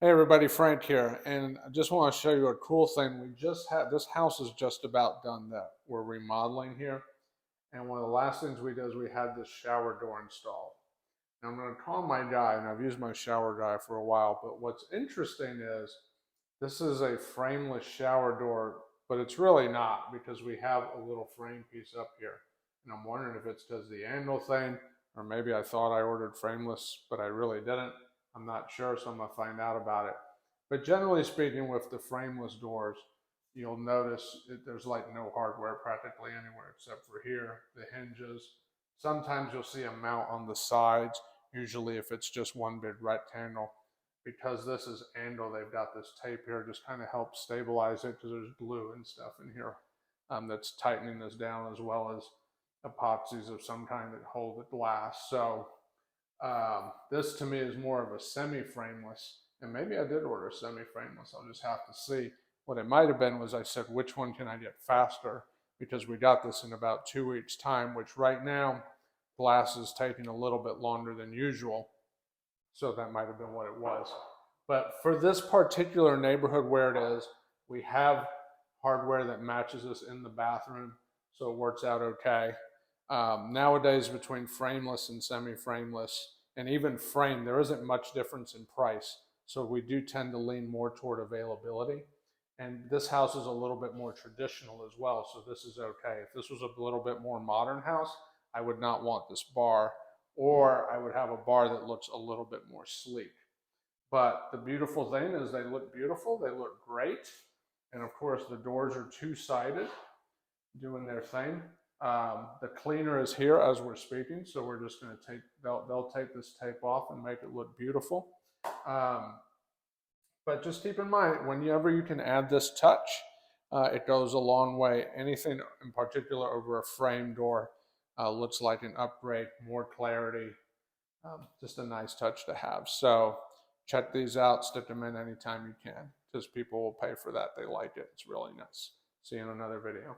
Hey everybody, Frank here, and I just want to show you a cool thing. We just had this house is just about done that we're remodeling here, and one of the last things we did is we had this shower door installed. Now I'm going to call my guy, and I've used my shower guy for a while, but what's interesting is this is a frameless shower door, but it's really not because we have a little frame piece up here, and I'm wondering if it's because the angle thing, or maybe I thought I ordered frameless, but I really didn't. I'm not sure, so I'm gonna find out about it. But generally speaking, with the frameless doors, you'll notice there's like no hardware practically anywhere except for here, the hinges. Sometimes you'll see a mount on the sides, usually if it's just one big rectangle. Because this is angle, they've got this tape here, just kind of helps stabilize it because there's glue and stuff in here that's tightening this down, as well as epoxies of some kind that hold the glass. So this to me is more of a semi-frameless, and maybe I did order semi-frameless. I'll just have to see. What it might have been was I said, which one can I get faster? Because we got this in about 2 weeks' time, which right now glass is taking a little bit longer than usual. So that might have been what it was. But for this particular neighborhood where it is, we have hardware that matches us in the bathroom, so it works out okay. Nowadays, between frameless and semi-frameless, and even frame, there isn't much difference in price. So we do tend to lean more toward availability. And this house is a little bit more traditional as well, so this is okay. If this was a little bit more modern house, I would not want this bar, or I would have a bar that looks a little bit more sleek. But the beautiful thing is they look beautiful, they look great. And of course, the doors are two-sided, doing their thing. The cleaner is here as we're speaking, so we're just going to take, they'll take this tape off and make it look beautiful. Um, but just keep in mind, whenever you can add this touch, it goes a long way. Anything in particular over a frame door looks like an upgrade, more clarity, just a nice touch to have. So check these out, stick them in anytime you can, because people will pay for that. They like it. It's really nice. See you in another video.